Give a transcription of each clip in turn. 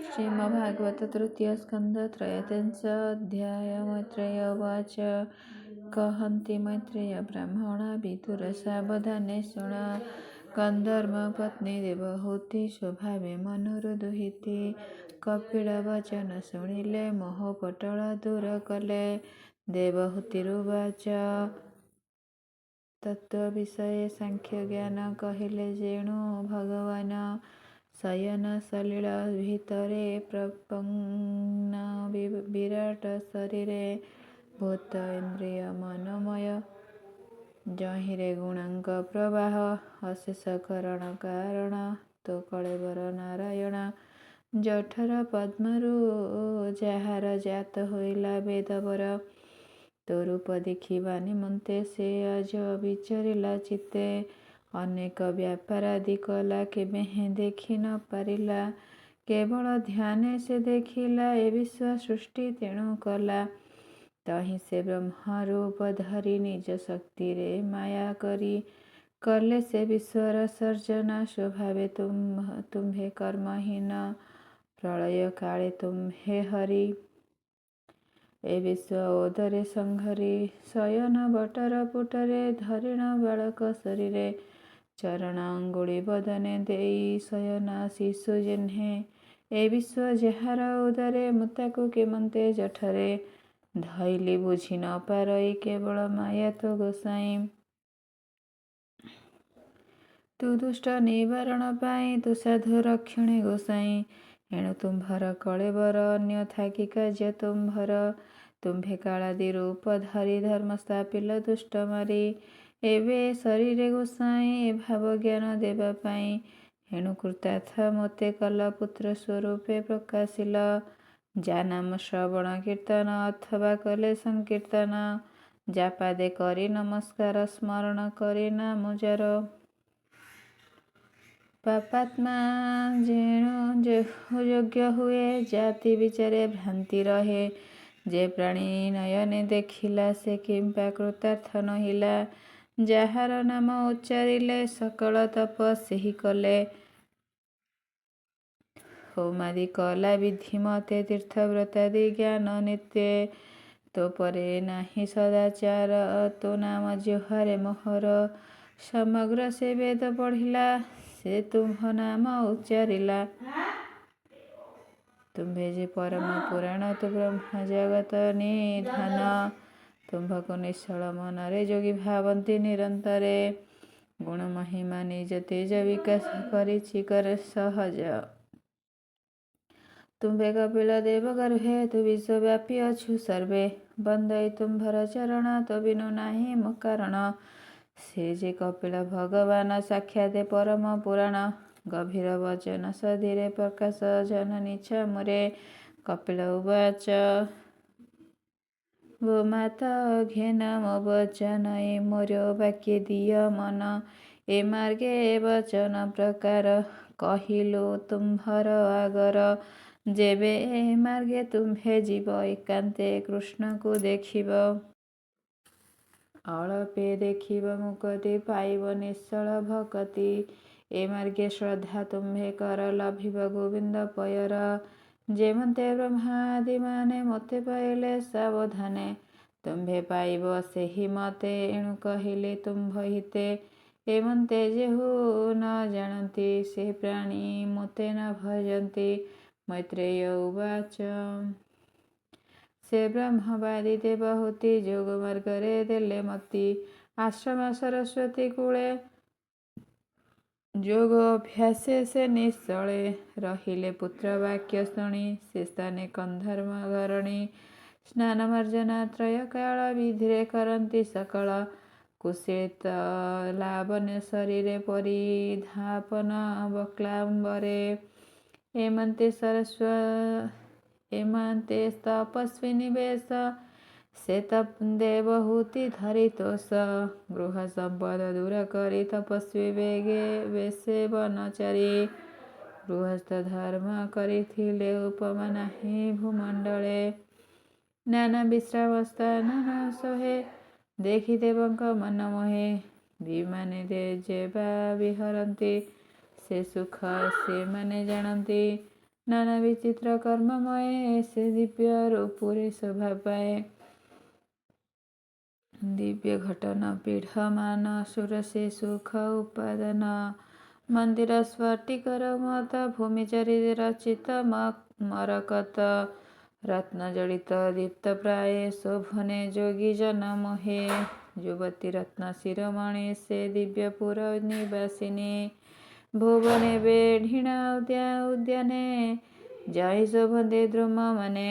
श्रीमद्भागवत तृतीय स्कंद त्रयोदश अध्याय मैत्रेय उवाच कहन्ति मैत्रेय ब्राह्मणा विदुर सावधाने शृण गन्धर्व पत्नी देवहूति स्वभावे मनुरुदुहिति कपिल वचन शुणिले मोहपटल दूर कले देवहूतिरुवाच तत्त्वविषये साङ्ख्यज्ञान कहिले जेणु भगवान शयन सलिल भितरे प्रपन्न विराट शरीरे भूत इंद्रिय मनोमय जहिरे गुणांक प्रवाह अशेष करण कारण तो कलेवर नारायण जठर पद्मरु ଯାହାର ଜାତ ହୋଇଲା ବେଦବର तो रूप देखिबा निमन्ते से आज विचारिला चित्ते अनेक व्यापारादि कला केबे हें देखि न पारिला केवल ध्याने से देखिला ए विश्व सृष्टि तेणु कला तहि से ब्रह्म रूप धरि निज शक्ति रे माया करी कले से विश्वर सर्जना स्वभावे तुम्हे कर्महीन प्रलय काले तुम्हे हरि ए विश्व ओदरे संघरी शयन बटर पुटरे धरिण बालक शरीरे चरण अंगुली बदने देई शयना शिशु जिन्हे ए विश्व जହାର उदरे मुताकु केमन्ते जठरे धैली बुझी न पारई केवल माया तो गोसाई तु दुष्ट निवारण पाई तु साधु रक्षणे गोसाई एणु तुम्भर कलेवर अन्यथा कि कार्य तुम्भर तुम्भे कालादि रूप धरि धर्म स्थापिल दुष्ट मारी एवे शरीरे गोसाई ए भाव ज्ञान देवा पाई एणु कृतार्थ मते कल पुत्र स्वरूपे प्रकाशिल जा नाम श्रवण कीर्तन अथवा कले संकीर्तन जा पादे करी नमस्कार स्मरण करी नाम जार पापात्मा जेणु योग्य हुए जाति विचारे भ्रांति रहे जे प्राणी नयने देखिला से किंपा कृतार्थ नहिला ଯାହାର ନାମ ଉଚ୍ଚାରିଲେ सकल तप ସେହି କଲେ होमादि कला विधि मते तीर्थव्रतादि ज्ञान नित्य तो परे नाही सदाचार तो नाम जिह्वारे मोहर समग्र से वेद पढ़िला से तुम्ह नाम उच्चारिला तुम्भे जे परम पुराण तु ब्रह्म जगत निधान तुम्भको निश्चल मनरे जोगी भावन्ति निरन्तरे गुण महिमा निज तेज विकास करिछि कर सहज तुम्भे कपिल देव गर्भे तु विश्वव्यापी अछु सर्वे बंदई तुम्भर चरण तो बिनु नाही मो कारण से जे कपिल भगवान साक्षात परम पुराण गभीर वचन सधीरे प्रकाश जननी छमुरे कपिल उवाच वो माता घेन मो वचन ए मोर वाक्य दिय मन ए मार्गे वचन प्रकार कहिलो तुम्भर आगर जेबे ए मार्गे तुम्भे जीव एकांते कृष्ण को देखिब अळपे देखिब मुक्ति पाइब निश्चल भक्ति ए मार्गे श्रद्धा तुम्भे कर लभिब गोविंद पयर जेमते ब्रह्मादि माने मते पाइले सावधाने तुम्भे पाइब सेहि मते एणु कहिले तुम्भ हिते एमन्ते जेहु न जानन्ति से प्राणी मते न भजन्ति मैत्रेय उवाच से ब्रह्मवादी देवहूति जोग मार्गरे देले मति आश्रम सरस्वती कूले जोग अभ्यासे से निश्चले रहिले पुत्र वाक्य शुणी से स्थाने कंधर्म घरणी स्नान मार्जना त्रय काल विधिरे करन्ति सकल कुशीत लावण्य शरीरे परिधापन बक्लाम्बरे एमन्ते एमन्ते तपस्वी निवेश से तप देवहूति धरितोष गृह संपद दूर करी तपस्वी बेगे वेशे वनचारी गृहस्थ धर्म करिथिले उपमा नाही भूमंडले नाना विश्राम स्थान सोहे देखि देवଙ୍କ मन मोहे विमाने जेबा विहरन्ति से सुख से माने जानन्ति ନାନା ବିଚିତ୍ର କର୍ମମୟ ସେ ଦିବ୍ୟ ରୂପରେ ଶୋଭା ପାଏ। ଦିବ୍ୟ ଘଟନ ପୀଢ଼ମାନ ସୁରସେ ସୁଖ ଉପାଦାନ ମନ୍ଦିର ସ୍ଫଟିକର ମତ ଭୂମିଚରି ରଚିତ ମରକତ ରତ୍ନ ଜଡ଼ିତ ଦୀପ୍ତ ପ୍ରାୟ ଶୋଭନେ ଯୋଗୀ ଜନ ମୋହେ ଯୁବତୀ ରତ୍ନ ଶିରୋମଣି ସେ ଦିବ୍ୟପୁର ନିବାସିନୀ ଭୁବନେ ବେଢ଼ିଣା ଉଦ୍ୟାନେ ଜହି ଶୋଭନ୍ତେ ଦ୍ରୁମ ମାନେ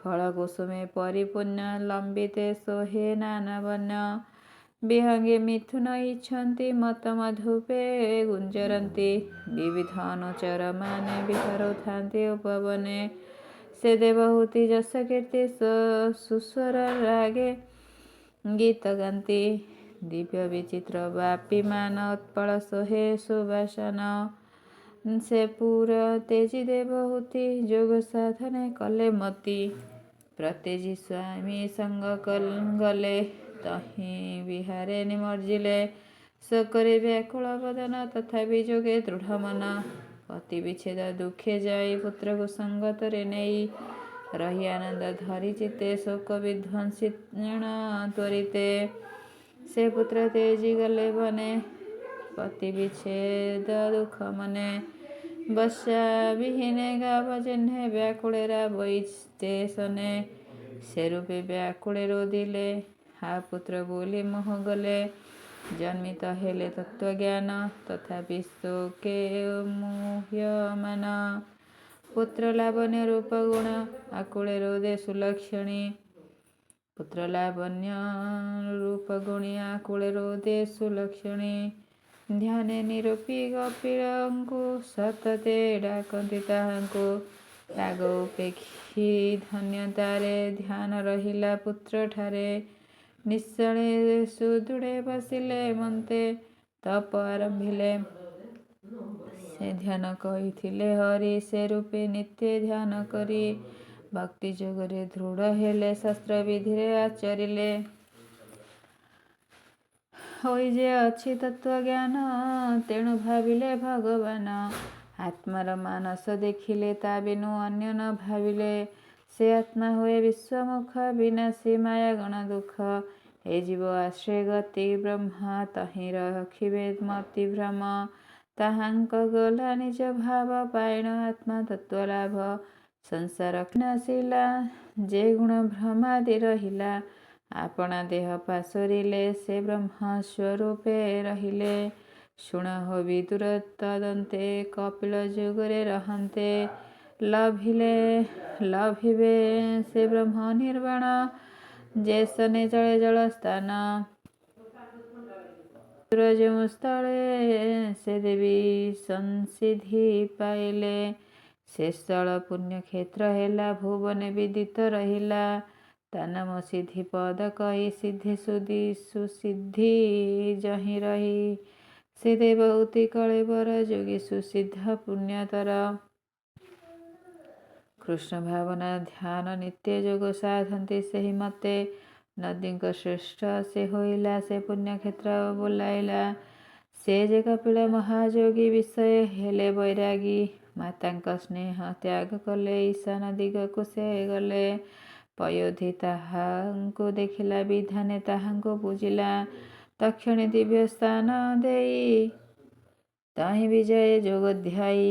ଫଳ କୁସୁମେ ପରିପୂର୍ଣ୍ଣ ଲମ୍ବିତେ ଶୋହେ ନାନା ବନ ବିହଙ୍ଗେ ମିଥୁନ ଇଚ୍ଛନ୍ତି ମତ ମଧୁପେ ଗୁଞ୍ଜରନ୍ତି ବିବିଧ ଅନୁଚର ମାନେ ବିହାରୁଥାନ୍ତି ଉପବନେ ସେ ଦେବହୂତି ଯଶ କୀର୍ତ୍ତି ସୁସ୍ୱର ରାଗେ ଗୀତ ଗାନ୍ତି ଦିବ୍ୟ ବିଚିତ୍ର ବାପିମାନ ଉତ୍ପଳ ଶୋହେ ସୁବାସନ ସେ ପୁର ତେଜି ଦେବହୂତି ଯୋଗ ସାଧନେ କଲେ ମତି ପ୍ରତେଜି ସ୍ୱାମୀ ସଙ୍ଗ ଗଲେ ତହିଁ ବିହାରେ ନିମଜ୍ଜିଲେ ଶୋକରେ ବ୍ୟାକୁଳ ବଦନ ତଥାପି ଯୋଗେ ଦୃଢ଼ ମନ ପତି ବିଚ୍ଛେଦ ଦୁଃଖେ ଯାଇ ପୁତ୍ରକୁ ସଙ୍ଗତରେ ନେଇ ରହି ଆନନ୍ଦ ଧରି ଚିତ୍ତେ ଶୋକ ବିଧ୍ୱଂସିଣ ତ୍ୱରିତେ ସେ ପୁତ୍ର ତେଜି ଗଲେ ବନେ ପତି ବିଚ୍ଛେଦ ଦୁଃଖ ମନେ ବଶ୍ୟା ବିହୀନେ ଗାବ ଚିହ୍ନେ ବ୍ୟାକୁଳେରା ବୈତେ ସନେ ସେ ରୂପେ ବ୍ୟାକୁଳେ ରୋଦିଲେ ହା ପୁତ୍ର ବୋଲି ମୋହ ଗଲେ ଜନ୍ମିତ ହେଲେ ତତ୍ତ୍ୱଜ୍ଞାନ ତଥାପି ଶୋକେ ମୁହ୍ୟମାନ ପୁତ୍ର ଲାବଣ୍ୟ ରୂପ ଗୁଣ ଆକୁଳେ ରୋଦେ ସୁଲକ୍ଷଣୀ ପୁତ୍ର ଲାବଣ୍ୟ ରୂପ ଗୁଣୀ ଆକୁଳେ ରୋଦେ ସୁଲକ୍ଷଣୀ ଧ୍ୟାନେ ନିରୂପୀ କପିଳଙ୍କୁ ସତତେ ଡାକନ୍ତି ତାହାଙ୍କୁ ରାଗ ଉପେକ୍ଷୀ ଧନ୍ୟତାରେ ଧ୍ୟାନ ରହିଲା ପୁତ୍ରଠାରେ ନିଶ୍ଚଳେ ସୁଦୃଢ଼େ ବସିଲେ ମନ୍ତେ ତପ ଆରମ୍ଭିଲେ ସେ ଧ୍ୟାନ କହିଥିଲେ ହରି ସେ ରୂପେ ନିତ୍ୟ ଧ୍ୟାନ କରି ଭକ୍ତି ଯୋଗରେ ଦୃଢ଼ ହେଲେ ଶାସ୍ତ୍ର ବିଧିରେ ଆଚରିଲେ ହୋଇ ଯେ ଅଛି ତତ୍ତ୍ୱଜ୍ଞାନ ତେଣୁ ଭାବିଲେ ଭଗବାନ ଆତ୍ମାର ମାନସ ଦେଖିଲେ ତା ବିନୁ ଅନ୍ୟ ନ ଭାବିଲେ ସେ ଆତ୍ମା ହୁଏ ବିଶ୍ୱମୁଖ ବିନାଶୀ ମାୟା ଗଣ ଦୁଃଖ ଏ ଜୀବ ଆଶ୍ରୟ ଗତି ବ୍ରହ୍ମା ତହିଁ ରଖିବେ ମତି ଭ୍ରମ ତାହାଙ୍କ ଗଲା ନିଜ ଭାବ ପାଇଣ ଆତ୍ମା ତତ୍ତ୍ୱ ଲାଭ ସଂସାର ନାଶିଲା ଯେ ଗୁଣ ଭ୍ରମାଦି ରହିଲା ଆପଣା ଦେହ ପାଶୋରିଲେ ସେ ବ୍ରହ୍ମ ସ୍ୱରୂପେ ରହିଲେ ଶୁଣ ହୋ ବିଦୁର ତଦନ୍ତେ କପିଳ ଯୁଗରେ ରହନ୍ତେ ଲଭିବେ ସେ ବ୍ରହ୍ମ ନିର୍ବାଣ ଯେ ସନେ ଜଳେ ଜଳ ସ୍ଥାନ ଯେଉଁ ସ୍ଥଳେ ସେ ଦେବୀ ସଂସିଧି ପାଇଲେ ସେ ସ୍ଥଳ ପୁଣ୍ୟକ୍ଷେତ୍ର ହେଲା ଭୁବନେ ବିଦିତ ରହିଲା ତା ନାମ ସିଦ୍ଧି ପଦ କହି ସିଦ୍ଧି ସୁସିଦ୍ଧି ଯହିଁ ରହି ସେ ଦେବହୂତି କଳେବର ଯୋଗୀ ସୁସିଦ୍ଧ ପୁଣ୍ୟତର କୃଷ୍ଣ ଭାବନା ଧ୍ୟାନ ନିତ୍ୟ ଯୋଗ ସାଧନ୍ତି ସେହି ମତେ ନଦୀଙ୍କ ଶ୍ରେଷ୍ଠ ସେ ହୋଇଲା ସେ ପୁଣ୍ୟକ୍ଷେତ୍ର ବୋଲାଇଲା ସେ ଯେ କପିଳ ମହାଯୋଗୀ ବିଷୟ ହେଲେ ବୈରାଗୀ ମାତାଙ୍କ ସ୍ନେହ ତ୍ୟାଗ କଲେ ଈଶାନ ଦିଗକୁ ସେ ଗଲେ ପୟୋଧି ତାହାଙ୍କୁ ଦେଖିଲା ବିଧାନେ ତାହାଙ୍କୁ ପୂଜିଲା ତକ୍ଷଣୀ ଦିବ୍ୟ ସ୍ଥାନ ଦେଇ ତହିଁ ବିଜୟ ଯୋଗଧ୍ୟାୟୀ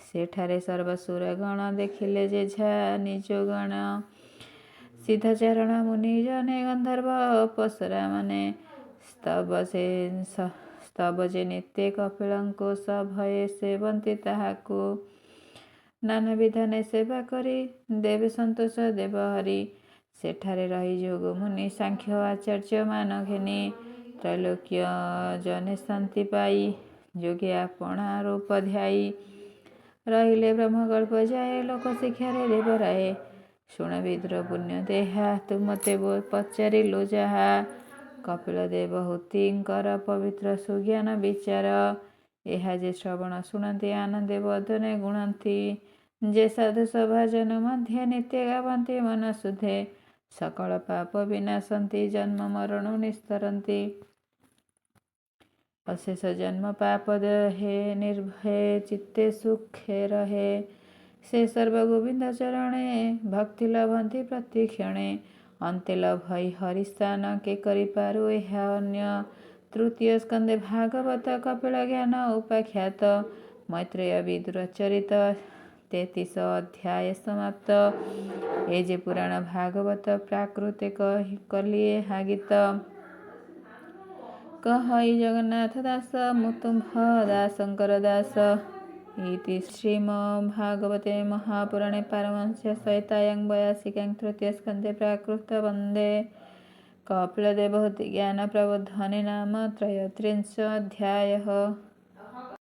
ସେଠାରେ ସର୍ବସୁର ଗଣ ଦେଖିଲେ ଯେଝା ନିଜ ଗଣ ସିଦ୍ଧଚାରଣ ମୁନି ଜନେ ଗନ୍ଧର୍ବ ଅପସରା ମାନେ ସ୍ତବ ଯେ ନିତ୍ୟ କପିଳଙ୍କୁ ସଭୟେ ସେବନ୍ତି ତାହାକୁ ନାନା ବିଧାନେ ସେବା କରି ଦେବେ ସନ୍ତୋଷ ଦେବ ହରି ସେଠାରେ ରହି ଯୋଗ ମୁନି ସାଂଖ୍ୟ ଆଚାର୍ଯ୍ୟ ମାନ ଘେନି ତ୍ରୈଲୋକ୍ୟ ଜନେ ଶାନ୍ତି ପାଇ ଯୋଗୀ ଆପଣା ରୂପ ଧ୍ୟାୟୀ ରହିଲେ ବ୍ରହ୍ମକଳ୍ପ ଯାଏ ଲୋକ ଶିକ୍ଷାରେ ଦେବରାଏ ଶୁଣ ବିଦୁର ପୁଣ୍ୟ ଦେହା ତୁମତେ ପଚାରିଲୁ ଯାହା କପିଳ ଦେବହୂତିଙ୍କର ପବିତ୍ର ସୁଜ୍ଞାନ ବିଚାର ଏହା ଯେ ଶ୍ରବଣ ଶୁଣନ୍ତି ଆନନ୍ଦେ ବଦନେ ଗୁଣନ୍ତି ଯେ ସାଧୁ ସଭାଜନ ମଧ୍ୟ ନିତ୍ୟ ଗାବନ୍ତି ମନ ଶୁଦ୍ଧେ ସକଳ ପାପ ବିନାଶନ୍ତି ଜନ୍ମ ମରଣ ନିସ୍ତରନ୍ତି ଅଶେଷ ଜନ୍ମ ପାପ ଦହେ ନିର୍ଭୟ ଚିତ୍ତେ ସୁଖେ ରହେ ସେ ସର୍ବଗୋବିନ୍ଦଚରଣେ ଭକ୍ତି ଲଭନ୍ତି ପ୍ରତିକ୍ଷଣେ। ଅନ୍ତେ ଲଭଇ ହରିସ୍ଥାନ କେ କରିପାରୁ ଏହା ଅନ୍ୟ। ତୃତୀୟ ସ୍କନ୍ଧେ ଭାଗବତ କପିଳ ଜ୍ଞାନ ଉପାଖ୍ୟାତ। ମୈତ୍ରେୟ ବିଦୁର ଚରିତ 33 ଅଧ୍ୟାୟ ସମାପ୍ତ। ଏ ଯେ ପୁରାଣ ଭାଗବତ ପ୍ରାକୃତେ କଲି ଏହା ଗୀତ। କହଇ ଜଗନ୍ନାଥ ଦାସ ମୁତୁମ୍ଭ ଦାସଙ୍କର ଦାସ। ଇତି ଶ୍ରୀମ ଭାଗବତେ ମହାପୁରାଣେ ପାରମହଂସ୍ୟ ସଂହିତାୟାଂ 82 ତୃତୀୟ ସ୍କନ୍ଧେ ପ୍ରାକୃତ ବନ୍ଦେ କପିଳଦେବହୂତି ଜ୍ଞାନ ପ୍ରବୋଧନେ ନାମ 33 ଅଧ୍ୟାୟः।